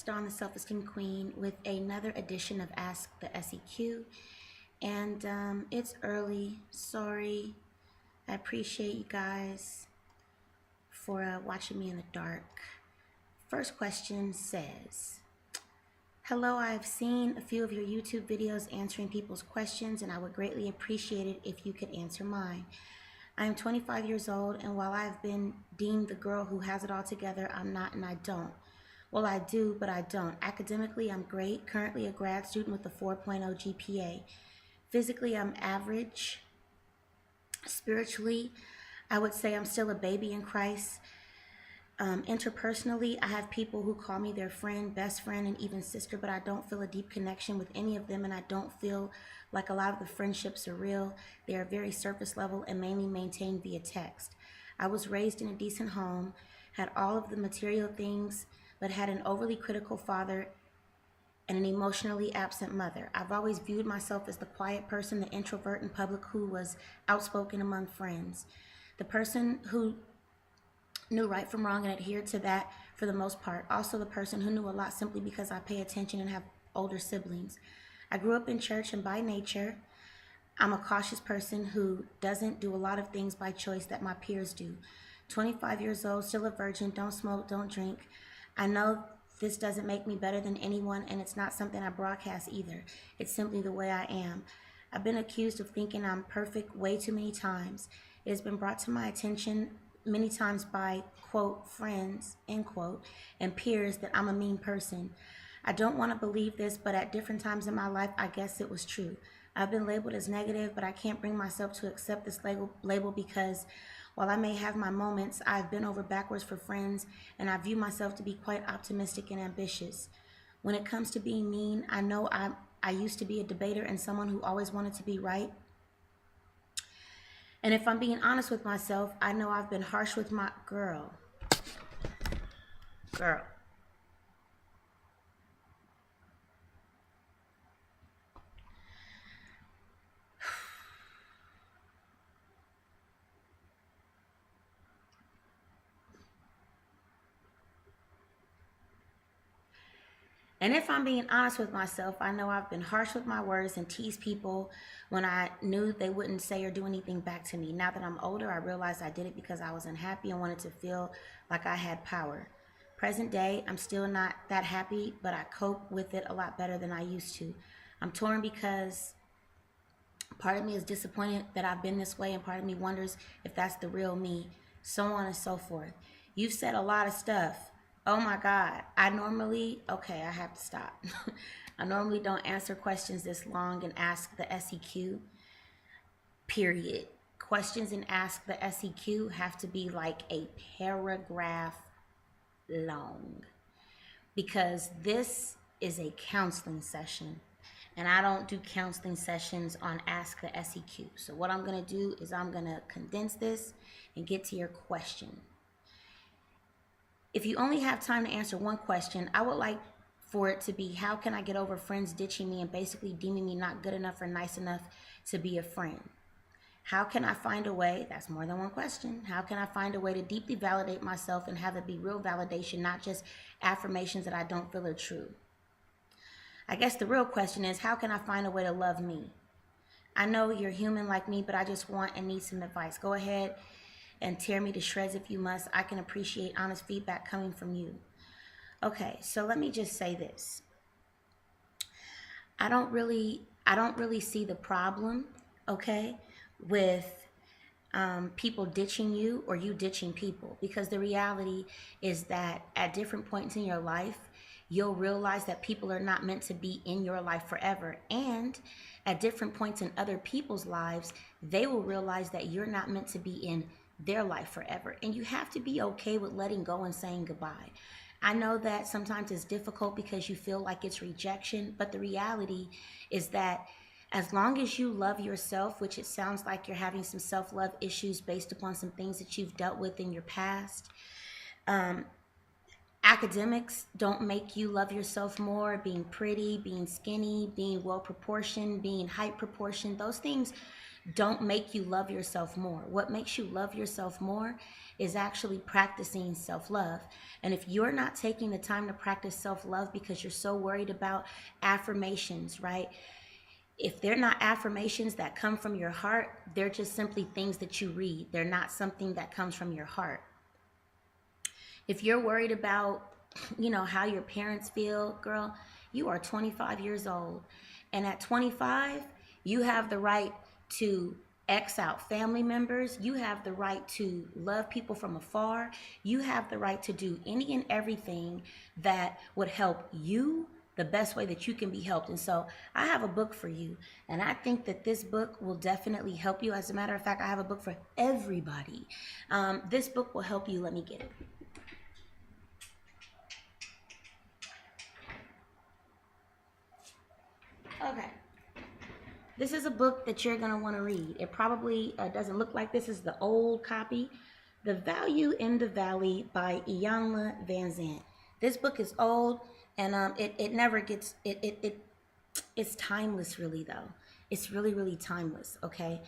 Dawn, the Self-Esteem Queen, with another edition of Ask the SEQ. And it's early. Sorry. I appreciate you guys for watching me in the dark. First question says, hello, I've seen a few of your YouTube videos answering people's questions, and I would greatly appreciate it if you could answer mine. I am 25 years old, and while I've been deemed the girl who has it all together, I'm not and I don't. Well, I do, but I don't. Academically, I'm great, currently a grad student with a 4.0 GPA. Physically, I'm average. Spiritually, I would say I'm still a baby in Christ. Interpersonally, I have people who call me their friend, best friend, and even sister, but I don't feel a deep connection with any of them, and I don't feel like a lot of the friendships are real. They are very surface level and mainly maintained via text. I was raised in a decent home, had all of the material things, but had an overly critical father and an emotionally absent mother. I've always viewed myself as the quiet person, the introvert in public who was outspoken among friends, the person who knew right from wrong and adhered to that for the most part. Also the person who knew a lot simply because I pay attention and have older siblings. I grew up in church, and by nature, I'm a cautious person who doesn't do a lot of things by choice that my peers do. 25 years old, still a virgin, don't smoke, don't drink. I know this doesn't make me better than anyone, and it's not something I broadcast either. It's simply the way I am. I've been accused of thinking I'm perfect way too many times. It has been brought to my attention many times by, quote, friends, end quote, and peers that I'm a mean person. I don't want to believe this, but at different times in my life, I guess it was true. I've been labeled as negative, but I can't bring myself to accept this label because while I may have my moments, I've been over backwards for friends, and I view myself to be quite optimistic and ambitious. When it comes to being mean, I know I used to be a debater and someone who always wanted to be right. And if I'm being honest with myself, I know I've been harsh with my girl. And if I'm being honest with myself, I know I've been harsh with my words and teased people when I knew they wouldn't say or do anything back to me. Now that I'm older, I realize I did it because I was unhappy and wanted to feel like I had power. Present day, I'm still not that happy, but I cope with it a lot better than I used to. I'm torn because part of me is disappointed that I've been this way, and part of me wonders if that's the real me, so on and so forth. You've said a lot of stuff. Oh my God, I have to stop. I normally don't answer questions this long and ask the SEQ, period. Questions and ask the SEQ have to be like a paragraph long, because this is a counseling session, and I don't do counseling sessions on Ask the SEQ. So what I'm going to do is I'm going to condense this and get to your question. If you only have time to answer one question, I would like for it to be, how can I get over friends ditching me and basically deeming me not good enough or nice enough to be a friend? How can I find a way, that's more than one question, how can I find a way to deeply validate myself and have it be real validation, not just affirmations that I don't feel are true? I guess the real question is, how can I find a way to love me? I know you're human like me, but I just want and need some advice. Go ahead and tear me to shreds if you must. I can appreciate honest feedback coming from you. Okay, so let me just say this. I don't really see the problem, okay, with people ditching you or you ditching people, because the reality is that at different points in your life, you'll realize that people are not meant to be in your life forever. And at different points in other people's lives, they will realize that you're not meant to be in their life forever. And you have to be okay with letting go and saying goodbye. I know that sometimes it's difficult because you feel like it's rejection, but the reality is that as long as you love yourself, which it sounds like you're having some self-love issues based upon some things that you've dealt with in your past, Academics don't make you love yourself more. Being pretty, being skinny, being well proportioned, being height proportioned, those things don't make you love yourself more. What makes you love yourself more is actually practicing self-love. And if you're not taking the time to practice self-love because you're so worried about affirmations, right? If they're not affirmations that come from your heart, they're just simply things that you read. They're not something that comes from your heart. If you're worried about, how your parents feel, girl, you are 25 years old. And at 25, you have the right to X out family members. You have the right to love people from afar. You have the right to do any and everything that would help you the best way that you can be helped. And so I have a book for you. And I think that this book will definitely help you. As a matter of fact, I have a book for everybody. This book will help you. Let me get it. Okay. This is a book that you're going to want to read. It probably doesn't look like this. Is the old copy. The Value in the Valley by Iyanla Vanzant. This book is old, and it never gets, it's timeless really though. It's really, really timeless, okay?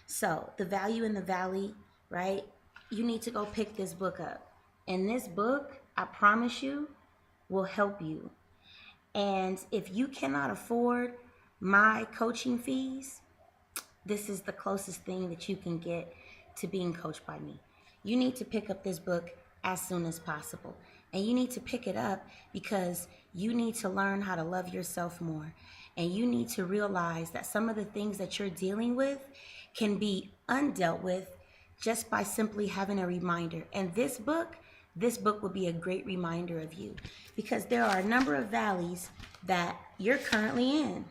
So, The Value in the Valley, right? You need to go pick this book up. And this book, I promise you, will help you. And if you cannot afford my coaching fees, this is the closest thing that you can get to being coached by me. You need to pick up this book as soon as possible. And you need to pick it up because you need to learn how to love yourself more. And you need to realize that some of the things that you're dealing with can be undealt with just by simply having a reminder. And this book will be a great reminder of you, because there are a number of valleys that you're currently in.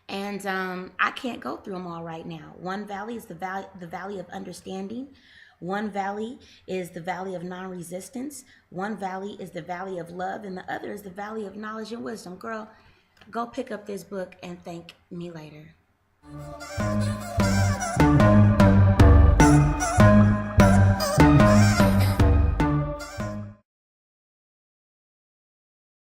And I can't go through them all right now. One valley is the valley of understanding. One valley is the valley of non-resistance. One valley is the valley of love. And the other is the valley of knowledge and wisdom. Girl, go pick up this book and thank me later.